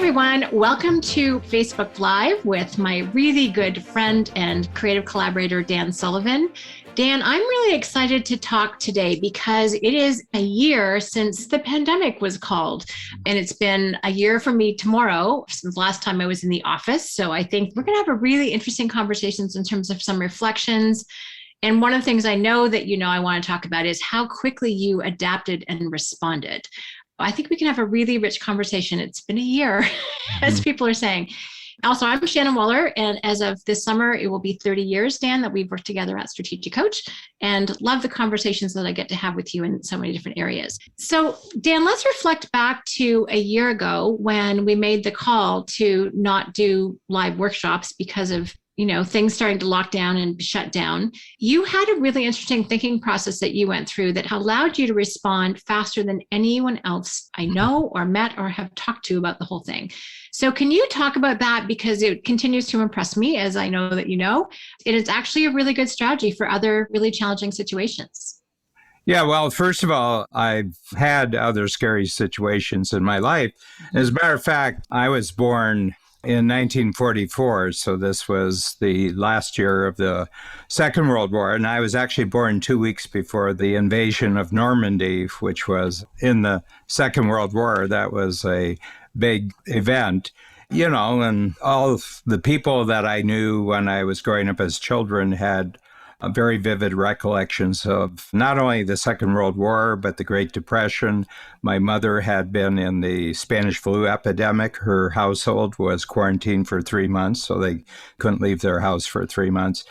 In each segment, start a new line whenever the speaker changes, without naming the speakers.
everyone. Welcome to Facebook Live with my really good friend and creative collaborator, Dan Sullivan. Dan, I'm really excited to talk today because it is a year since the pandemic was called. And it's been a year for me tomorrow since last time I was in the office. So I think we're going to have a really interesting conversations in terms of some reflections. And one of the things I know that I want to talk about is how quickly you adapted and responded. I think we can have a really rich conversation. It's been a year, as people are saying. Also, I'm Shannon Waller, and as of this summer, it will be 30 years, Dan, that we've worked together at Strategic Coach, and love the conversations that I get to have with you in so many different areas. So, Dan, let's reflect back to a year ago when we made the call to not do live workshops because of things starting to lock down and shut down. You had a really interesting thinking process that you went through that allowed you to respond faster than anyone else I know or met or have talked to about the whole thing. So can you talk about that? Because it continues to impress me, as I know that you know. It is actually a really good strategy for other really challenging situations.
Yeah, well, first of all, I've had other scary situations in my life. As a matter of fact, I was born in 1944, so this was the last year of the Second World War, and I was actually born 2 weeks before the invasion of Normandy, which was in the Second World War. That was a big event, and all of the people that I knew when I was growing up as children had very vivid recollections of not only the Second World War, but the Great Depression. My mother had been in the Spanish flu epidemic. Her household was quarantined for 3 months, so they couldn't leave their house for 3 months.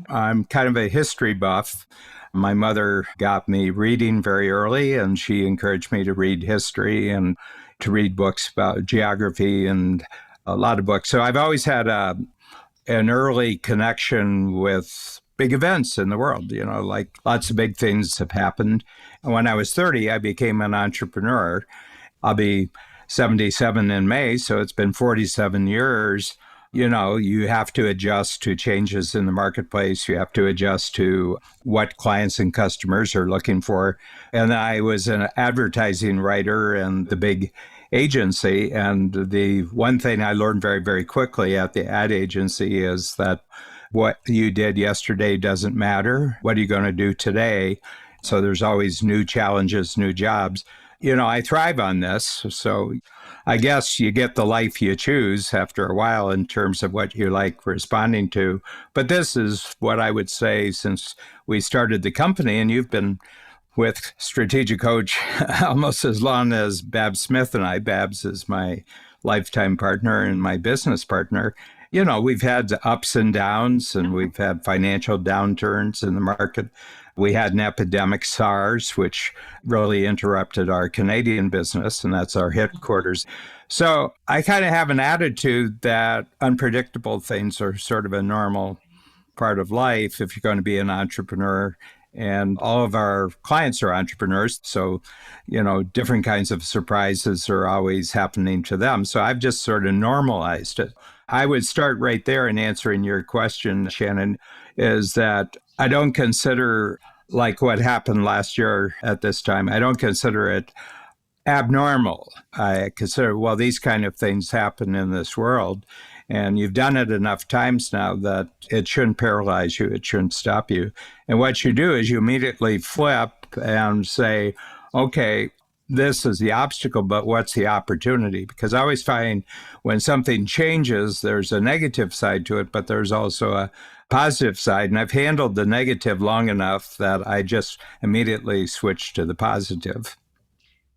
I'm kind of a history buff. My mother got me reading very early, and she encouraged me to read history and to read books about geography and a lot of books. So I've always had an early connection with big events in the world, like lots of big things have happened. When I was 30, I became an entrepreneur. I'll be 77 in May, so it's been 47 years. You have to adjust to changes in the marketplace. You have to adjust to what clients and customers are looking for. And I was an advertising writer in the big agency. And the one thing I learned very, very quickly at the ad agency is that what you did yesterday doesn't matter. What are you going to do today? So there's always new challenges, new jobs. I thrive on this. So I guess you get the life you choose after a while in terms of what you like responding to. But this is what I would say since we started the company, and you've been with Strategic Coach almost as long as Babs Smith and I. Babs is my lifetime partner and my business partner. We've had ups and downs, and we've had financial downturns in the market. We had an epidemic, SARS, which really interrupted our Canadian business, and that's our headquarters. So I kind of have an attitude that unpredictable things are sort of a normal part of life if you're going to be an entrepreneur. And all of our clients are entrepreneurs. So, different kinds of surprises are always happening to them. So I've just sort of normalized it. I would start right there in answering your question, Shannon, is that I don't consider like what happened last year at this time. I don't consider it abnormal. I consider, well, these kind of things happen in this world. And you've done it enough times now that it shouldn't paralyze you. It shouldn't stop you. And what you do is you immediately flip and say, okay, this is the obstacle, but what's the opportunity? Because I always find when something changes, there's a negative side to it, but there's also a positive side. And I've handled the negative long enough that I just immediately switch to the positive.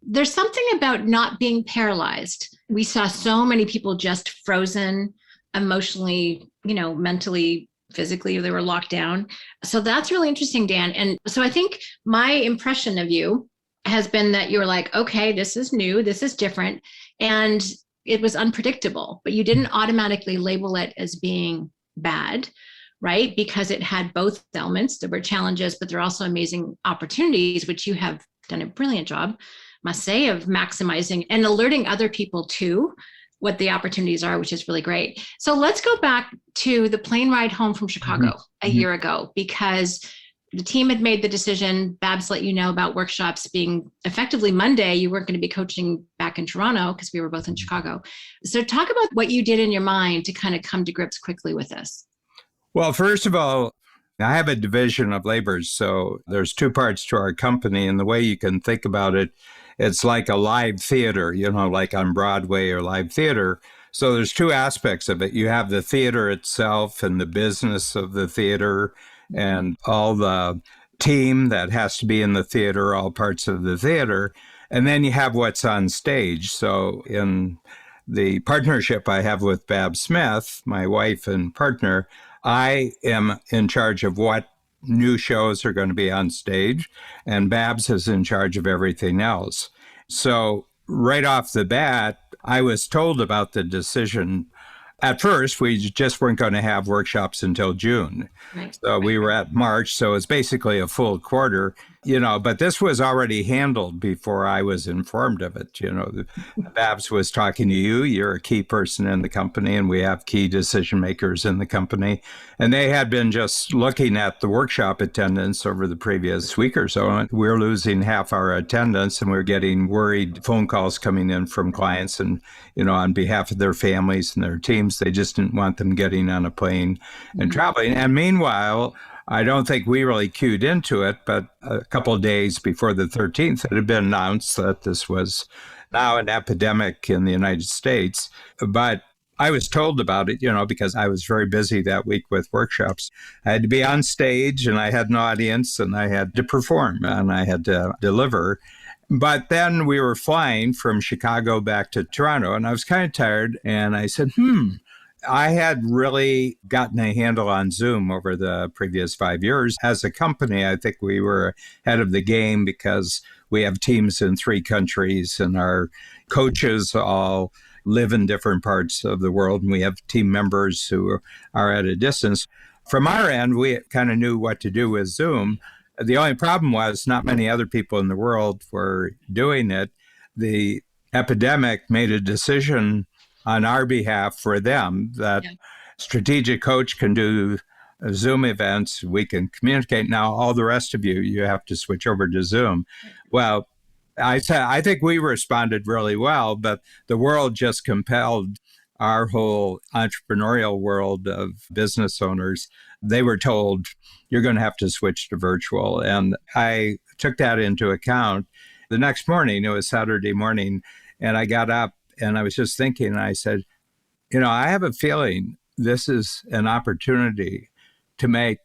There's something about not being paralyzed. We saw so many people just frozen emotionally, mentally, physically, they were locked down. So that's really interesting, Dan. And so I think my impression of you has been that you're like, okay, this is new, this is different. And it was unpredictable, but you didn't automatically label it as being bad, right? Because it had both elements. There were challenges, but there are also amazing opportunities, which you have done a brilliant job, must say, of maximizing and alerting other people to what the opportunities are, which is really great. So let's go back to the plane ride home from Chicago a year ago, because the team had made the decision. Babs let you know about workshops being effectively Monday. You weren't going to be coaching back in Toronto because we were both in Chicago. So talk about what you did in your mind to kind of come to grips quickly with this.
Well, first of all, I have a division of labor. So there's two parts to our company. And the way you can think about it, it's like a live theater, like on Broadway or live theater. So there's two aspects of it. You have the theater itself and the business of the theater and all the team that has to be in the theater, all parts of the theater. And then you have what's on stage. So in the partnership I have with Babs Smith, my wife and partner, I am in charge of what new shows are going to be on stage, and Babs is in charge of everything else. So right off the bat, I was told about the decision. At first, we just weren't going to have workshops until June.
Right.
So we were at March, so it's basically a full quarter, but this was already handled before I was informed of it. Babs was talking to you. You're a key person in the company, and we have key decision makers in the company. And they had been just looking at the workshop attendance over the previous week or so. We're losing half our attendance, and we're getting worried phone calls coming in from clients and, on behalf of their families and their teams. They just didn't want them getting on a plane and traveling. And meanwhile, I don't think we really cued into it, but a couple of days before the 13th, it had been announced that this was now an epidemic in the United States. But I was told about it, because I was very busy that week with workshops. I had to be on stage, and I had an audience, and I had to perform, and I had to deliver. But then we were flying from Chicago back to Toronto, and I was kind of tired, and I said, I had really gotten a handle on Zoom over the previous 5 years. As a company, I think we were ahead of the game because we have teams in 3 countries, and our coaches all live in different parts of the world, and we have team members who are at a distance. From our end, we kind of knew what to do with Zoom. The only problem was not many other people in the world were doing it. The epidemic made a decision on our behalf for them that strategic coach can do Zoom events. We can communicate. Now, all the rest of you have to switch over to Zoom. Well, I think we responded really well, but the world just compelled our whole entrepreneurial world of business owners. They were told, you're going to have to switch to virtual. And I took that into account. The next morning, it was Saturday morning, and I got up and I was just thinking, and I said, I have a feeling this is an opportunity to make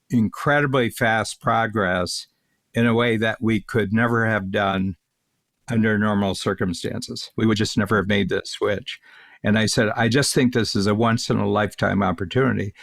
incredibly fast progress in a way that we could never have done under normal circumstances. We would just never have made this switch. And I said, I just think this is a once in a lifetime opportunity.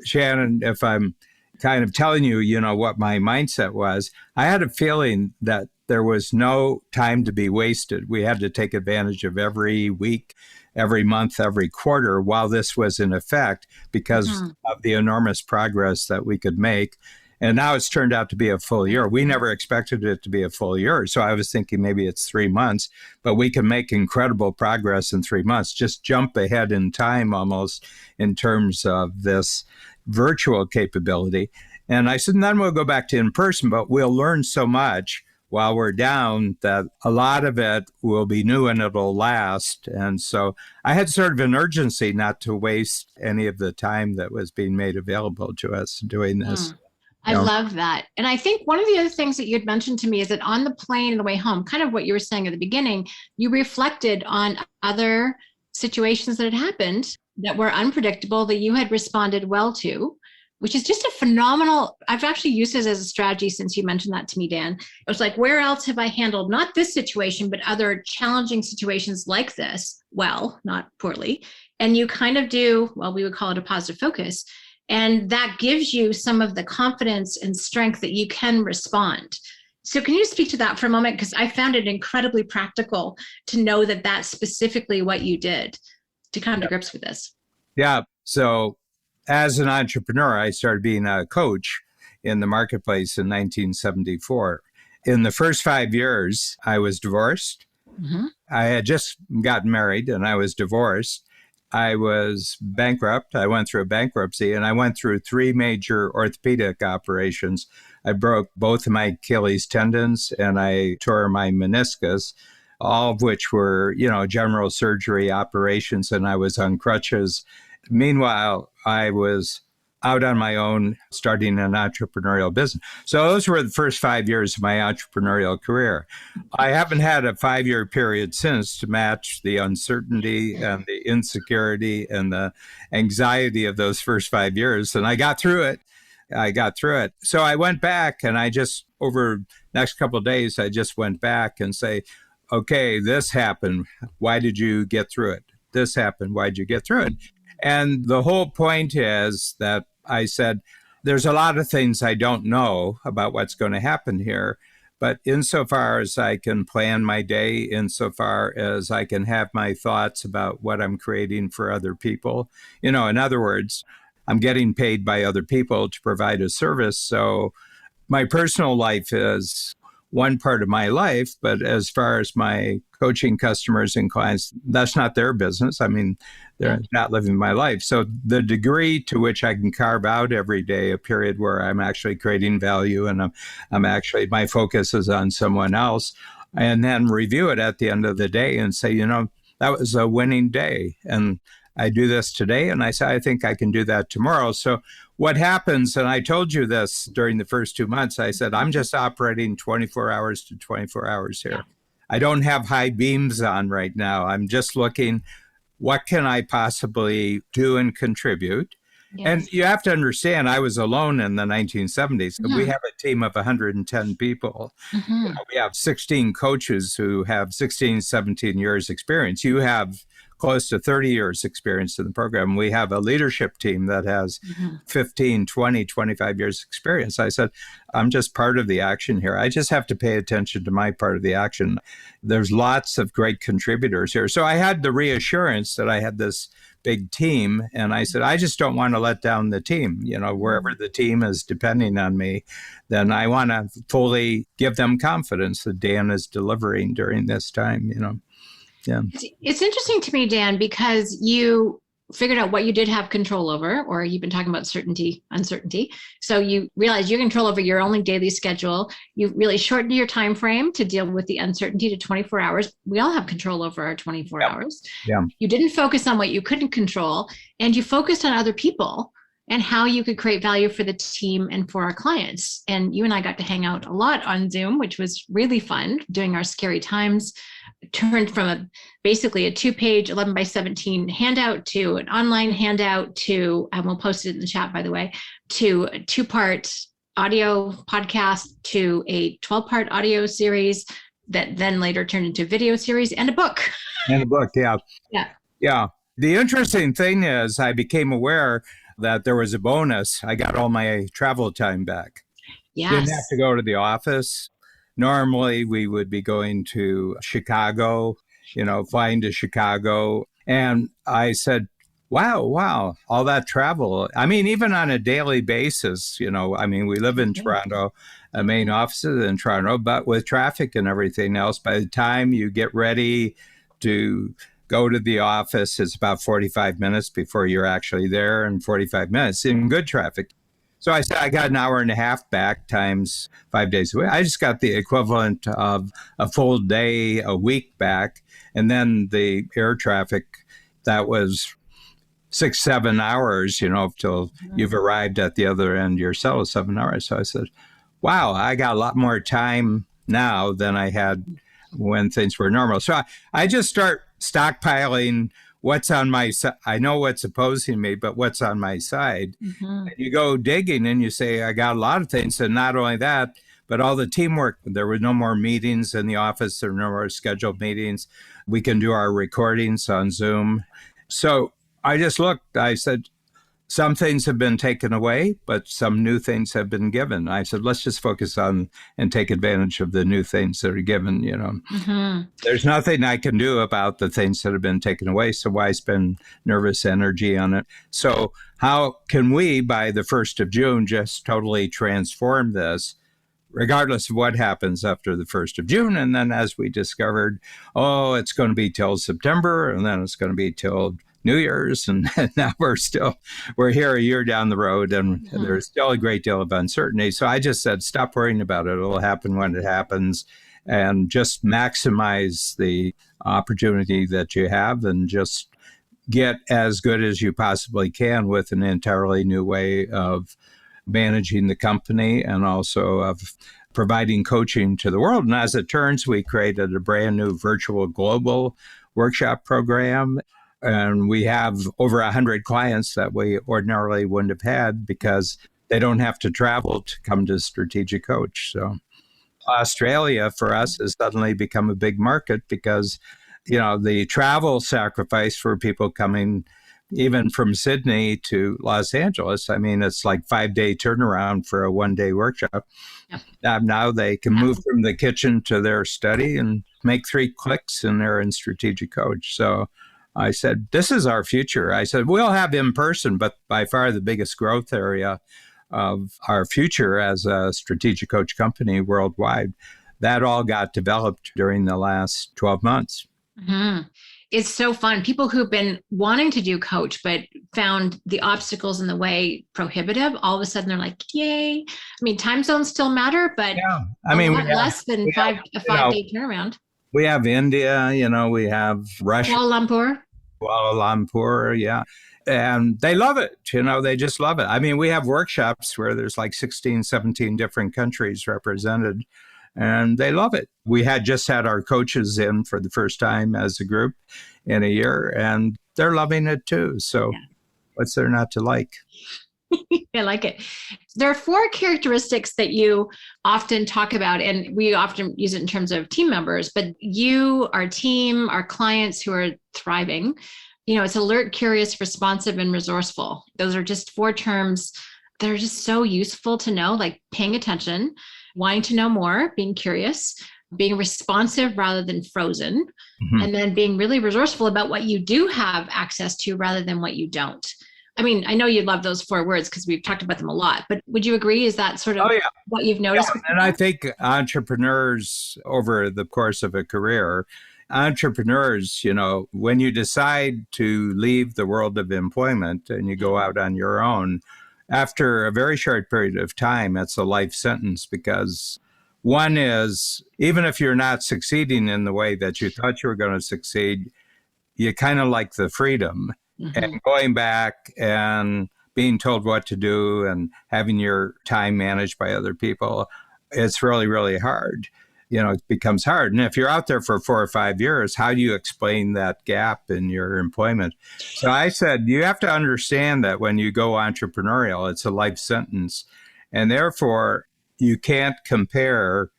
Shannon, if I'm kind of telling you, what my mindset was, I had a feeling that there was no time to be wasted. We had to take advantage of every week, every month, every quarter while this was in effect because of the enormous progress that we could make. And now it's turned out to be a full year. We never expected it to be a full year. So I was thinking maybe it's 3 months, but we can make incredible progress in 3 months. Just jump ahead in time almost in terms of this virtual capability. And I said, and then we'll go back to in person, but we'll learn so much while we're down that a lot of it will be new and it'll last. And so I had sort of an urgency not to waste any of the time that was being made available to us doing this.
I love that. And I think one of the other things that you had mentioned to me is that on the plane on the way home, kind of what you were saying at the beginning, you reflected on other situations that had happened that were unpredictable that you had responded well to, which is just a phenomenal, I've actually used this as a strategy since you mentioned that to me, Dan. It was like, where else have I handled not this situation, but other challenging situations like this? Well, not poorly. And you kind of do, well, we would call it a positive focus. And that gives you some of the confidence and strength that you can respond. So can you speak to that for a moment? Because I found it incredibly practical to know that that's specifically what you did to come to grips with this.
Yeah. So as an entrepreneur, I started being a coach in the marketplace in 1974. In the first 5 years, I was divorced. I had just gotten married and I was divorced. I was bankrupt. I went through a bankruptcy and I went through 3 major orthopedic operations. I broke both of my Achilles tendons and I tore my meniscus, all of which were, general surgery operations, and I was on crutches. Meanwhile, I was out on my own, starting an entrepreneurial business. So those were the first 5 years of my entrepreneurial career. I haven't had a 5-year period since to match the uncertainty and the insecurity and the anxiety of those first 5 years. And I got through it. So I went back and over next couple of days, I just went back and say, okay, this happened. Why did you get through it? This happened. Why did you get through it? And the whole point is that I said, there's a lot of things I don't know about what's going to happen here. But insofar as I can plan my day, insofar as I can have my thoughts about what I'm creating for other people, in other words, I'm getting paid by other people to provide a service. So my personal life is one part of my life, but as far as my coaching customers and clients, that's not their business. I mean, they're not living my life. So the degree to which I can carve out every day a period where I'm actually creating value and I'm actually, my focus is on someone else, and then review it at the end of the day and say, that was a winning day. And I do this today, and I say, I think I can do that tomorrow. So what happens, and I told you this during the first 2 months, I said, I'm just operating 24 hours to 24 hours here. I don't have high beams on right now. I'm just looking, what can I possibly do and contribute? Yes. And you have to understand, I was alone in the 1970s. Mm-hmm. We have a team of 110 people. Mm-hmm. We have 16 coaches who have 16, 17 years experience. You have close to 30 years experience in the program. We have a leadership team that has 15, 20, 25 years experience. I said, I'm just part of the action here. I just have to pay attention to my part of the action. There's lots of great contributors here. So I had the reassurance that I had this big team. And I said, I just don't want to let down the team. Wherever the team is depending on me, then I want to fully give them confidence that Dan is delivering during this time, Yeah.
It's interesting to me, Dan, because you figured out what you did have control over, or you've been talking about uncertainty. So you realize you control over your only daily schedule. You really shortened your time frame to deal with the uncertainty to 24 hours. We all have control over our 24 hours. Yeah. You didn't focus on what you couldn't control, and you focused on other people and how you could create value for the team and for our clients. And you and I got to hang out a lot on Zoom, which was really fun, doing our scary times. Turned from basically a 2-page 11 by 17 handout to an online handout to, and we'll post it in the chat, by the way, to a 2-part audio podcast to a 12-part audio series that then later turned into a video series and a book.
And a book, yeah.
Yeah.
Yeah. The interesting thing is I became aware that there was a bonus. I got all my travel time back.
Yes.
Didn't have to go to the office. Normally, we would be going to Chicago, flying to Chicago. And I said, wow, all that travel. I mean, even on a daily basis, we live in Toronto, a main office is in Toronto, but with traffic and everything else, by the time you get ready to go to the office, it's about 45 minutes before you're actually there, and 45 minutes in good traffic. So I said, I got an hour and a half back times 5 days a week. I just got the equivalent of a full day a week back. And then the air traffic, that was 6-7 hours, till you've arrived at the other end yourself, 7 hours. So I said, wow, I got a lot more time now than I had when things were normal. So I just start stockpiling what's on my side. I know what's opposing me, but what's on my side. Mm-hmm. And you go digging and you say, I got a lot of things. And not only that, but all the teamwork. There were no more meetings in the office. There were no more scheduled meetings. We can do our recordings on Zoom. So I just looked, I said, some things have been taken away, but some new things have been given. I said, let's just focus on and take advantage of the new things that are given, Mm-hmm. There's nothing I can do about the things that have been taken away, so why spend nervous energy on it? So how can we, by the 1st of June, just totally transform this, regardless of what happens after the 1st of June? And then as we discovered, it's going to be till September, and then it's going to be till New Year's, and now we're here a year down the road, and there's still a great deal of uncertainty. So I just said, stop worrying about it. It'll happen when it happens, and just maximize the opportunity that you have, and just get as good as you possibly can with an entirely new way of managing the company and also of providing coaching to the world. And as it turns, we created a brand new virtual global workshop program. And we have over 100 clients that we ordinarily wouldn't have had because they don't have to travel to come to Strategic Coach. So Australia for us has suddenly become a big market because, the travel sacrifice for people coming even from Sydney to Los Angeles. I mean, it's like 5-day turnaround for a 1-day workshop. Yep. Now they can move from the kitchen to their study and make 3 clicks and they're in Strategic Coach. So I said, this is our future. I said, we'll have in person, but by far the biggest growth area of our future as a Strategic Coach company worldwide, that all got developed during the last 12 months.
Mm-hmm. It's so fun. People who've been wanting to do coach, but found the obstacles in the way prohibitive, all of a sudden they're like, yay. I mean, time zones still matter, but less than a 5-day turnaround.
We have India, we have Russia.
Kuala
Lumpur, yeah. And they love it, they just love it. I mean, we have workshops where there's like 16, 17 different countries represented, and they love it. We had just had our coaches in for the first time as a group in a year, and they're loving it too. So what's there not to like?
I like it. There are 4 characteristics that you often talk about, and we often use it in terms of team members, but you, our team, our clients who are thriving, it's alert, curious, responsive, and resourceful. Those are just 4 terms that are just so useful to know, like paying attention, wanting to know more, being curious, being responsive rather than frozen, and then being really resourceful about what you do have access to rather than what you don't. I mean, I know you love those 4 words because we've talked about them a lot, but would you agree? Is that sort of what you've noticed?
Yeah, and I think entrepreneurs over the course of a career, when you decide to leave the world of employment and you go out on your own, after a very short period of time, it's a life sentence because one is, even if you're not succeeding in the way that you thought you were going to succeed, you kind of like the freedom. And going back and being told what to do and having your time managed by other people, it's really, really hard. It becomes hard. And if you're out there for 4 or 5 years, how do you explain that gap in your employment? So I said, you have to understand that when you go entrepreneurial, it's a life sentence. And therefore, you can't compare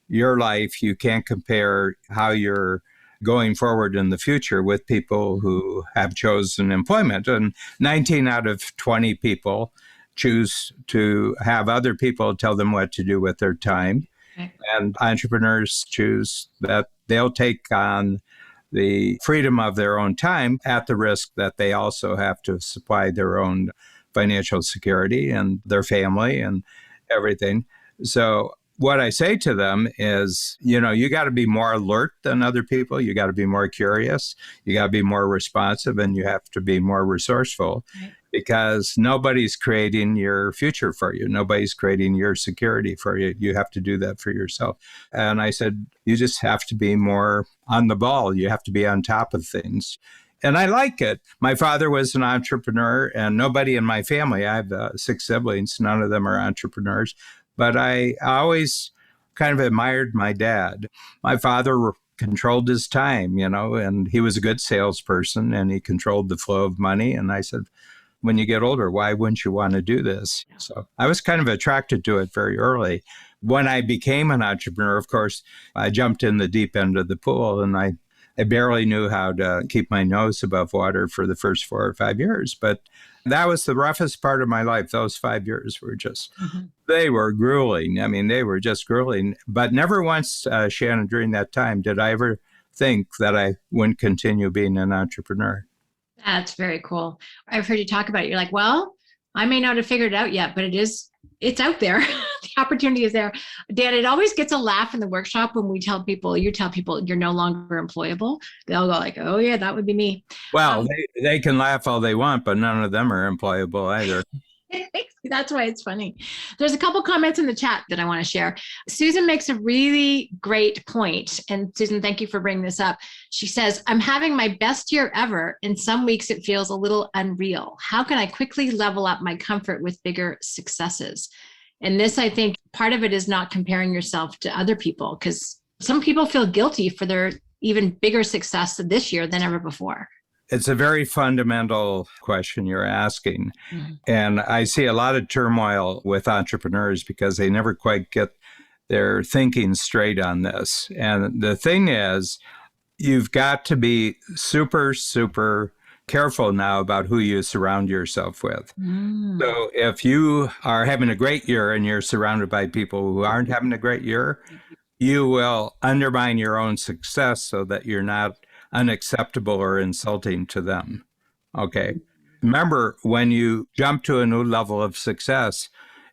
your life. You can't compare how you're going forward in the future with people who have chosen employment. And 19 out of 20 people choose to have other people tell them what to do with their time. And entrepreneurs choose that they'll take on the freedom of their own time at the risk that they also have to supply their own financial security and their family and everything. So what I say to them is, you got to be more alert than other people. You got to be more curious. You got to be more responsive, and you have to be more resourceful because nobody's creating your future for you. Nobody's creating your security for you. You have to do that for yourself. And I said, you just have to be more on the ball. You have to be on top of things. And I like it. My father was an entrepreneur, and nobody in my family, I have 6 siblings, none of them are entrepreneurs. But I always kind of admired my dad. My father controlled his time, and he was a good salesperson and he controlled the flow of money. And I said, when you get older, why wouldn't you want to do this? So I was kind of attracted to it very early. When I became an entrepreneur, of course, I jumped in the deep end of the pool, and I barely knew how to keep my nose above water for the first 4 or 5 years. But that was the roughest part of my life. Those 5 years were just, they were grueling. I mean, they were just grueling. But never once, Shannon, during that time, did I ever think that I wouldn't continue being an entrepreneur.
That's very cool. I've heard you talk about it. You're like, well, I may not have figured it out yet, but it's out there. The opportunity is there. Dan, it always gets a laugh in the workshop when you tell people you're no longer employable. They'll go like, oh yeah, that would be me.
Well, they can laugh all they want, but none of them are employable either.
That's why it's funny. There's a couple comments in the chat that I want to share. Susan makes a really great point. And Susan, thank you for bringing this up. She says, I'm having my best year ever. In some weeks, it feels a little unreal. How can I quickly level up my comfort with bigger successes? And this, I think, part of it is not comparing yourself to other people, because some people feel guilty for their even bigger success this year than ever before.
It's a very fundamental question you're asking. Mm-hmm. And I see a lot of turmoil with entrepreneurs because they never quite get their thinking straight on this. And the thing is, you've got to be super, super careful now about who you surround yourself with. So if you are having a great year and you're surrounded by people who aren't having a great year, you will undermine your own success so that you're not unacceptable or insulting to them. Okay. Remember, when you jump to a new level of success,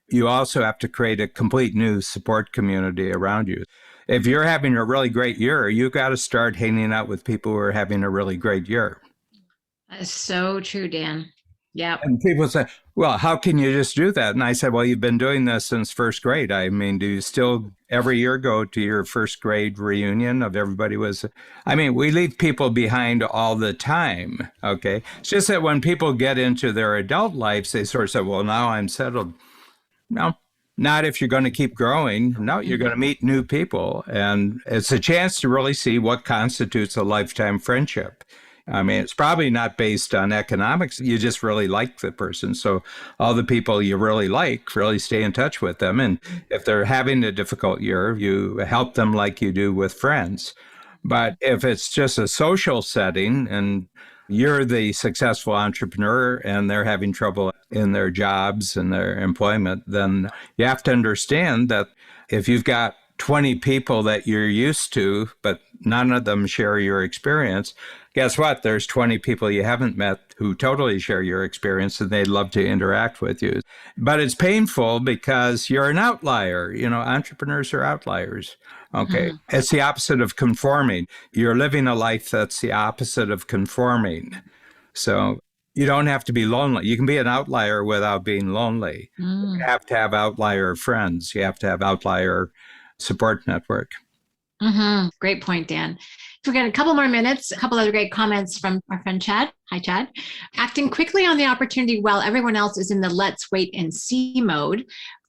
you also have to create a complete new support community around you. If you're having a really great year, you've got to start hanging out with people who are having a really great year.
That's so true, Dan. Yeah.
And people say, well, how can you just do that? And I said, well, you've been doing this since first grade. I mean, do you still every year go to your first grade reunion of everybody was? I mean, we leave people behind all the time. Okay. It's just that when people get into their adult lives, they sort of say, well, now I'm settled. No, not if you're going to keep growing. No, you're going to meet new people. And it's a chance to really see what constitutes a lifetime friendship. I mean, it's probably not based on economics. You just really like the person. So all the people you really like, really stay in touch with them. And if they're having a difficult year, you help them like you do with friends. But if it's just a social setting and you're the successful entrepreneur and they're having trouble in their jobs and their employment, then you have to understand that if you've got 20 people that you're used to, but none of them share your experience, guess what? There's 20 people you haven't met who totally share your experience and they'd love to interact with you. But it's painful because you're an outlier. You know, entrepreneurs are outliers. Okay. It's the opposite of conforming. You're living a life that's the opposite of conforming. So you don't have to be lonely. You can be an outlier without being lonely. You have to have outlier friends. You have to have outlier support network.
Great point, Dan. We've got a couple more minutes, a couple other great comments from our friend Chad. Hi, Chad. Acting quickly on the opportunity while everyone else is in the let's wait and see mode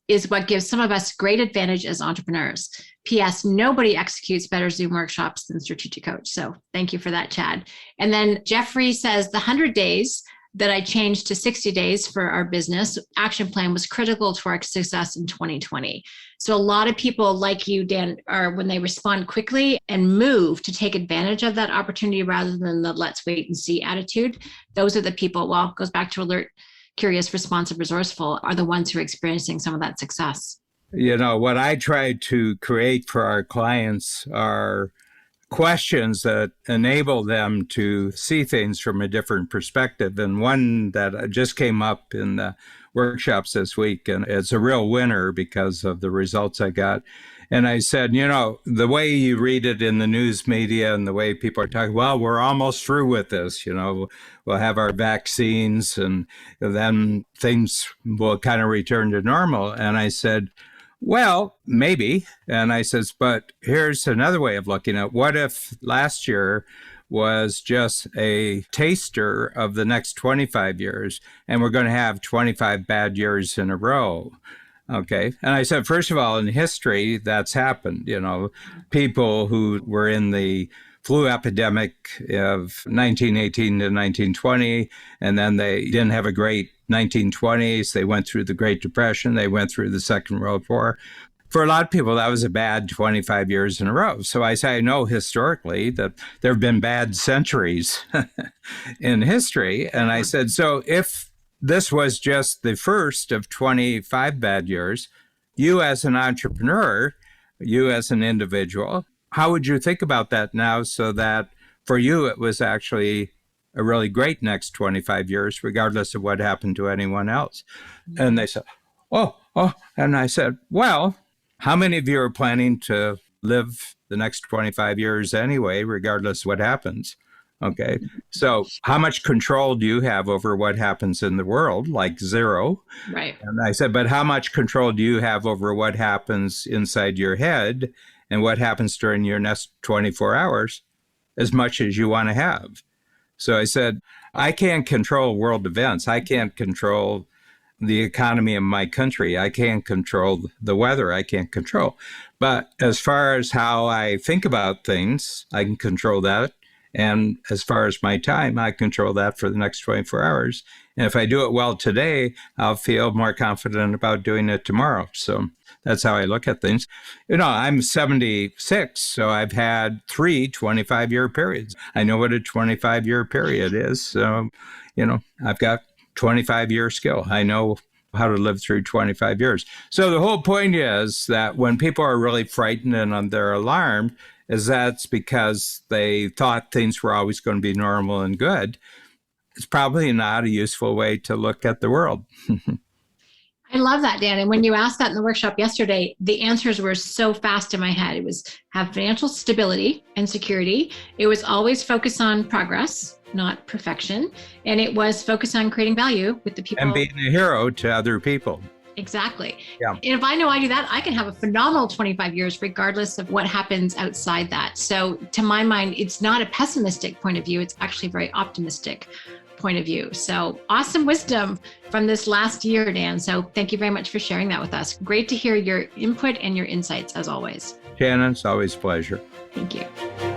is what gives some of us great advantage as entrepreneurs. P.S. Nobody executes better Zoom workshops than Strategic Coach. So thank you for that, Chad. And then Jeffrey says the 100 days that I changed to 60 days for our business action plan was critical to our success in 2020. So a lot of people like you, Dan, are when they respond quickly and move to take advantage of that opportunity rather than the let's wait and see attitude. Those are the people, well, it goes back to alert, curious, responsive, resourceful, are the ones who are experiencing some of that success.
You know, what I try to create for our clients are questions that enable them to see things from a different perspective. And one that just came up in the workshops this week, and it's a real winner because of the results I got. And I said, you know, the way you read it in the news media and the way people are talking, well, we're almost through with this, you know, we'll have our vaccines and then things will kind of return to normal. And I said, well, maybe. And I says, but here's another way of looking at it. What if last year was just a taster of the next 25 years and we're going to have 25 bad years in a row? Okay. And I said, first of all, in history, that's happened. You know, people who were in the flu epidemic of 1918 to 1920, and then they didn't have a great 1920s. They went through the Great Depression. They went through the Second World War. For a lot of people, that was a bad 25 years in a row. So I say, I know historically that there have been bad centuries in history. And I said, so if this was just the first of 25 bad years, you as an entrepreneur, you as an individual, how would you think about that now so that for you it was actually a really great next 25 years, regardless of what happened to anyone else? And they said, oh. And I said, well, how many of you are planning to live the next 25 years anyway, regardless of what happens? Okay. So how much control do you have over what happens in the world? Like zero.
Right.
And I said, but how much control do you have over what happens inside your head and what happens during your next 24 hours? As much as you want to have. So I said, I can't control world events. I can't control the economy of my country. I can't control the weather. I can't control. But as far as how I think about things, I can control that. And as far as my time, I control that for the next 24 hours. And if I do it well today, I'll feel more confident about doing it tomorrow. So that's how I look at things. I'm 76, so I've had 3 25-year periods. I know what a 25-year period is. So, I've got 25-year skill. I know how to live through 25 years. So the whole point is that when people are really frightened and they're alarmed, is that's because they thought things were always going to be normal and good. It's probably not a useful way to look at the world.
I love that, Dan. And when you asked that in the workshop yesterday, the answers were so fast in my head. It was have financial stability and security. It was always focus on progress, not perfection. And it was focus on creating value with the people.
And being a hero to other people.
Exactly.
Yeah.
And if I know I do that, I can have a phenomenal 25 years, regardless of what happens outside that. So to my mind, it's not a pessimistic point of view. It's actually a very optimistic point of view. So awesome wisdom from this last year, Dan. So thank you very much for sharing that with us. Great to hear your input and your insights as always.
Shannon, it's always a pleasure.
Thank you.